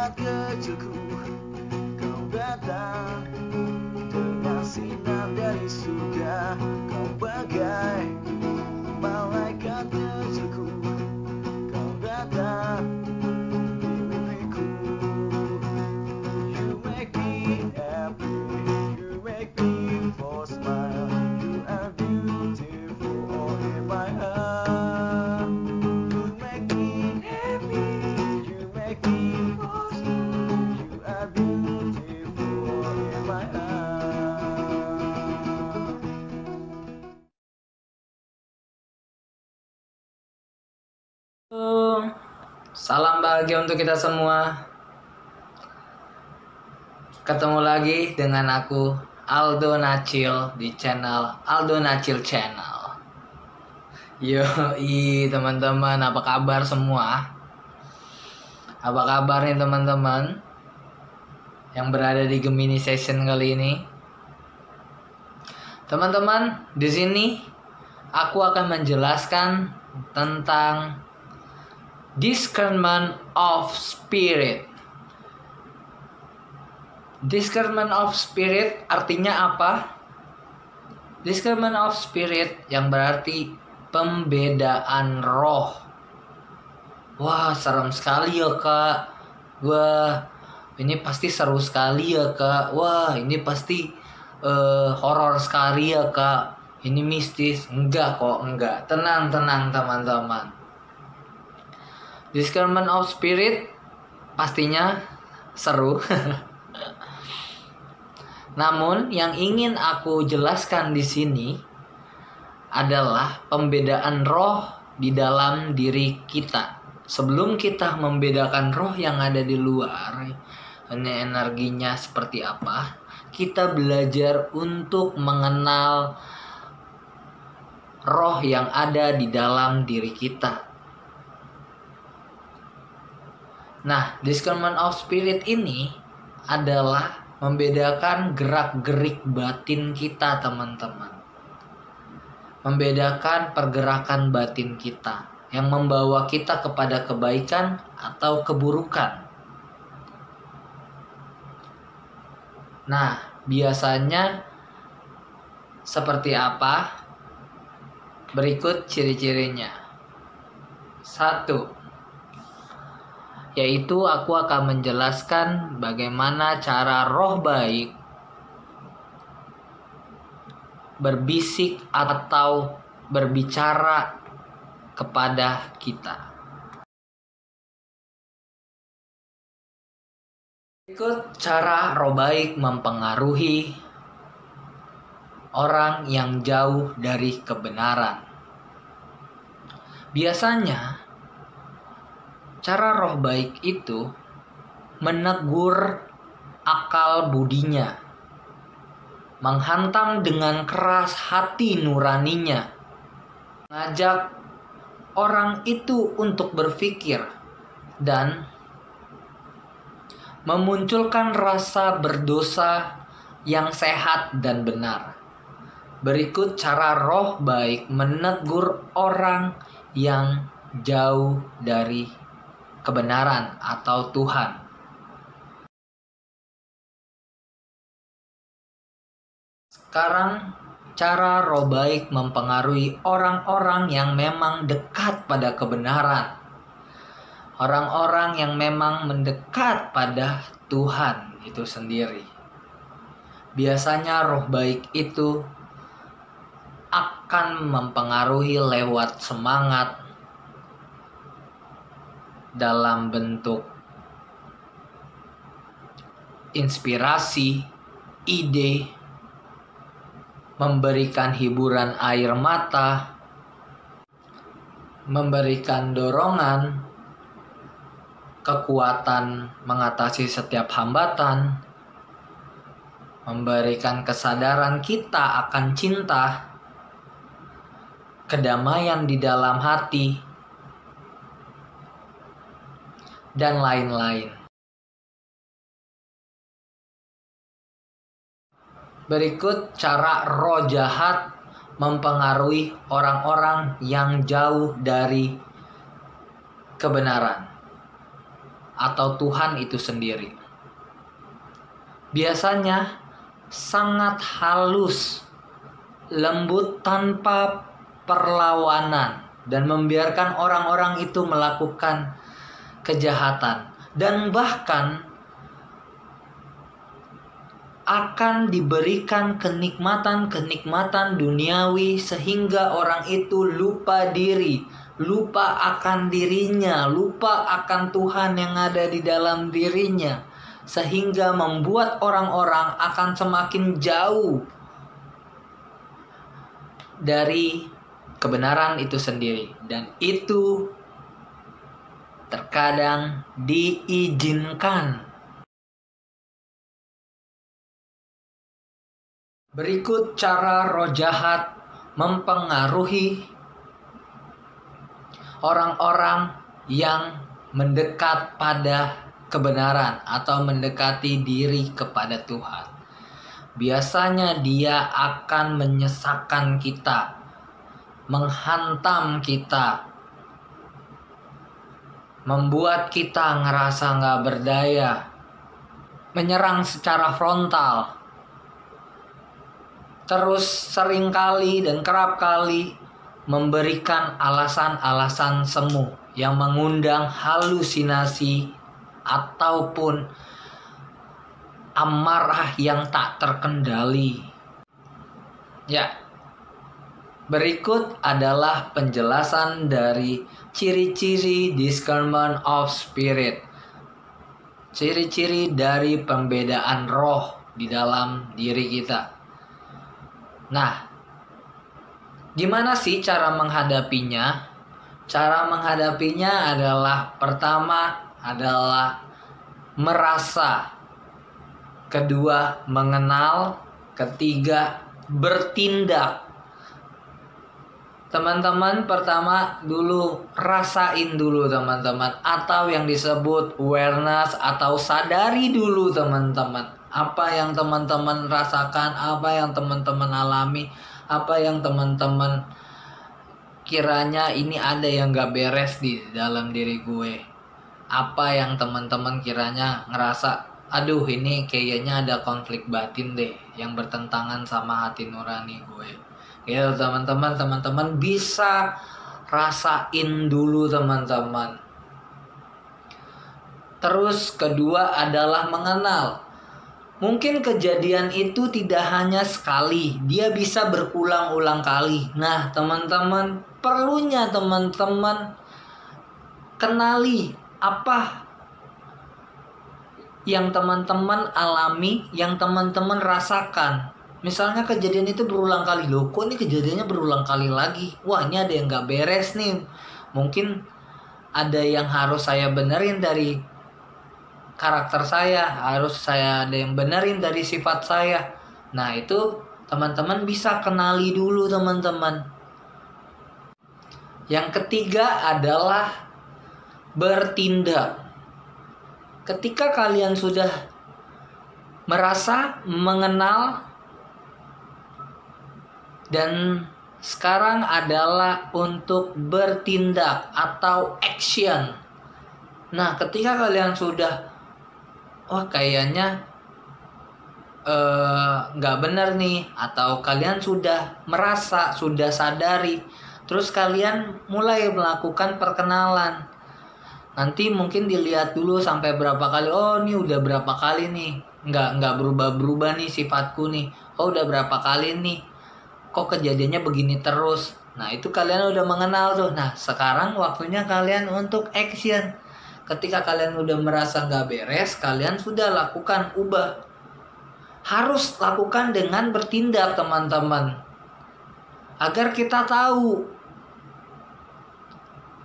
malaikat kecilku, kau datang dengan sinar dari surga. Kau bagai malaikat kecilku, kau datang di mimpiku. You make me happy, you make me for smile. You are beautiful, all in my heart. You make me happy, you make me for smile. You are beautiful, all in my heart. Salam bahagia untuk kita semua. Ketemu lagi dengan aku Aldo Nacil di channel Aldo Nacil Channel. Yoi teman-teman, apa kabar semua? Apa kabar nih teman-teman yang berada di Gemini Session kali ini? Teman-teman, di sini aku akan menjelaskan tentang discernment of spirit. Discernment of spirit artinya apa? Discernment of spirit yang berarti pembedaan roh. Wah, serem sekali ya kak. Wah, ini pasti seru sekali ya kak. Wah, ini pasti horor sekali ya kak. Ini mistis. Enggak kok, enggak. Tenang teman-teman. Discernment of spirit pastinya seru. Namun yang ingin aku jelaskan di sini adalah pembedaan roh di dalam diri kita. Sebelum kita membedakan roh yang ada di luar, ini energinya seperti apa, kita belajar untuk mengenal roh yang ada di dalam diri kita. Nah, discernment of spirit ini adalah membedakan gerak-gerik batin kita, teman-teman. Membedakan pergerakan batin kita yang membawa kita kepada kebaikan atau keburukan. Nah, biasanya seperti apa? Berikut ciri-cirinya. 1. Yaitu aku akan menjelaskan bagaimana cara roh baik berbisik atau berbicara kepada kita. Berikut cara roh baik mempengaruhi orang yang jauh dari kebenaran. Biasanya cara roh baik itu menegur akal budinya, menghantam dengan keras hati nuraninya, mengajak orang itu untuk berpikir dan memunculkan rasa berdosa yang sehat dan benar. Berikut cara roh baik menegur orang yang jauh dari kebenaran atau Tuhan. Sekarang cara roh baik mempengaruhi orang-orang yang memang dekat pada kebenaran. Orang-orang yang memang mendekat pada Tuhan itu sendiri. Biasanya roh baik itu akan mempengaruhi lewat semangat, dalam bentuk inspirasi, ide, memberikan hiburan air mata, memberikan dorongan, kekuatan mengatasi setiap hambatan, memberikan kesadaran kita akan cinta, kedamaian di dalam hati, dan lain-lain. Berikut cara roh jahat mempengaruhi orang-orang yang jauh dari kebenaran. atau Tuhan itu sendiri. Biasanya sangat halus, lembut tanpa perlawanan, dan membiarkan orang-orang itu melakukan kejahatan, dan bahkan akan diberikan kenikmatan-kenikmatan duniawi sehingga orang itu lupa diri, lupa akan dirinya, lupa akan Tuhan yang ada di dalam dirinya, sehingga membuat orang-orang akan semakin jauh dari kebenaran itu sendiri. Dan itu terkadang diizinkan. Berikut cara roh jahat mempengaruhi orang-orang yang mendekat pada kebenaran atau mendekati diri kepada Tuhan. Biasanya dia akan menyesakkan kita, menghantam kita, membuat kita ngerasa gak berdaya, menyerang secara frontal. Terus seringkali dan kerap kali memberikan alasan-alasan semu yang mengundang halusinasi ataupun amarah yang tak terkendali. Ya, berikut adalah penjelasan dari ciri-ciri discernment of spirit. Ciri-ciri dari pembedaan roh di dalam diri kita. Nah, gimana sih cara menghadapinya? Cara menghadapinya adalah pertama adalah merasa, kedua mengenal, ketiga bertindak. Teman-teman, pertama dulu rasain dulu teman-teman, atau yang disebut awareness atau sadari dulu teman-teman. Apa yang teman-teman rasakan, apa yang teman-teman alami, apa yang teman-teman kiranya ini ada yang gak beres di dalam diri gue. Apa yang teman-teman kiranya ngerasa, aduh ini kayaknya ada konflik batin deh yang bertentangan sama hati nurani gue. Ya teman-teman bisa rasain dulu teman-teman. Terus kedua adalah mengenal. Mungkin kejadian itu tidak hanya sekali, dia bisa berulang-ulang kali. Nah teman-teman, perlunya teman-teman kenali apa yang teman-teman alami, yang teman-teman rasakan. Misalnya kejadian itu berulang kali. Loh kok ini kejadiannya berulang kali lagi? Wah ini ada yang gak beres nih. Mungkin ada yang harus saya benerin dari karakter saya. Harus saya ada yang benerin dari sifat saya. Nah itu teman-teman bisa kenali dulu teman-teman. Yang ketiga adalah bertindak. Ketika kalian sudah merasa, mengenal, dan sekarang adalah untuk bertindak atau action. Nah, ketika kalian sudah, wah kayaknya nggak benar nih, atau kalian sudah merasa, sudah sadari, terus kalian mulai melakukan perkenalan. Nanti mungkin dilihat dulu sampai berapa kali. Oh ini udah berapa kali nih, nggak berubah nih sifatku nih. Oh udah berapa kali nih, kok kejadiannya begini terus. Nah itu kalian udah mengenal tuh. Nah sekarang waktunya kalian untuk action. Ketika kalian udah merasa nggak beres, kalian sudah lakukan, ubah. Harus lakukan dengan bertindak teman-teman. Agar kita tahu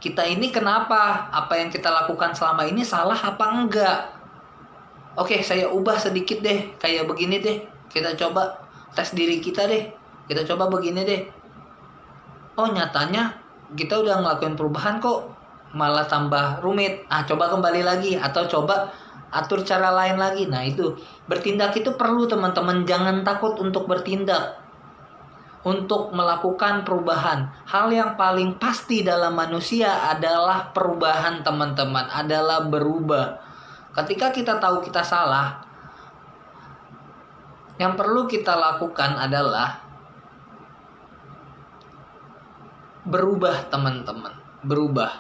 kita ini kenapa, apa yang kita lakukan selama ini salah apa enggak. Oke, saya ubah sedikit deh, kayak begini deh. Kita coba tes diri kita deh. Kita coba begini deh. Oh nyatanya kita udah ngelakuin perubahan kok, malah tambah rumit. Coba kembali lagi, atau coba atur cara lain lagi. Nah itu, bertindak itu perlu teman-teman. Jangan takut untuk bertindak. untuk melakukan perubahan. Hal yang paling pasti dalam manusia adalah perubahan, teman-teman, adalah berubah. Ketika kita tahu kita salah, yang perlu kita lakukan adalah berubah, teman-teman. Berubah.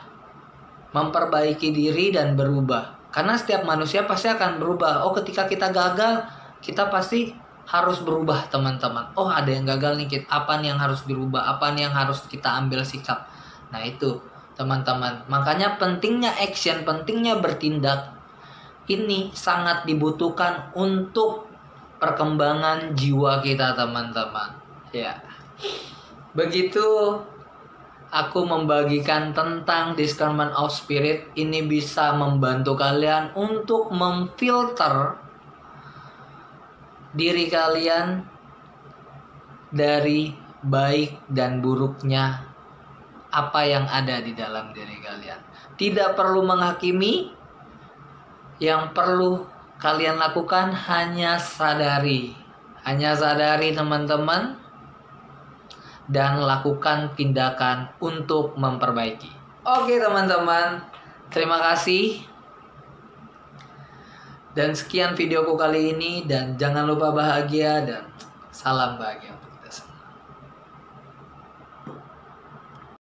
Memperbaiki diri dan berubah. Karena setiap manusia pasti akan berubah. Oh, ketika kita gagal, kita pasti harus berubah, teman-teman. Oh, ada yang gagal nih, apa nih yang harus dirubah, apa nih yang harus kita ambil sikap. Nah, itu, teman-teman. Makanya pentingnya action, pentingnya bertindak. Ini sangat dibutuhkan untuk perkembangan jiwa kita, teman-teman. Ya. Begitu aku membagikan tentang Discernment of Spirit. Ini bisa membantu kalian untuk memfilter diri kalian dari baik dan buruknya apa yang ada di dalam diri kalian. Tidak perlu menghakimi. Yang perlu kalian lakukan hanya sadari. Hanya sadari, teman-teman, dan lakukan tindakan untuk memperbaiki. Oke, teman-teman, terima kasih. Dan sekian videoku kali ini, dan jangan lupa bahagia dan salam bahagia.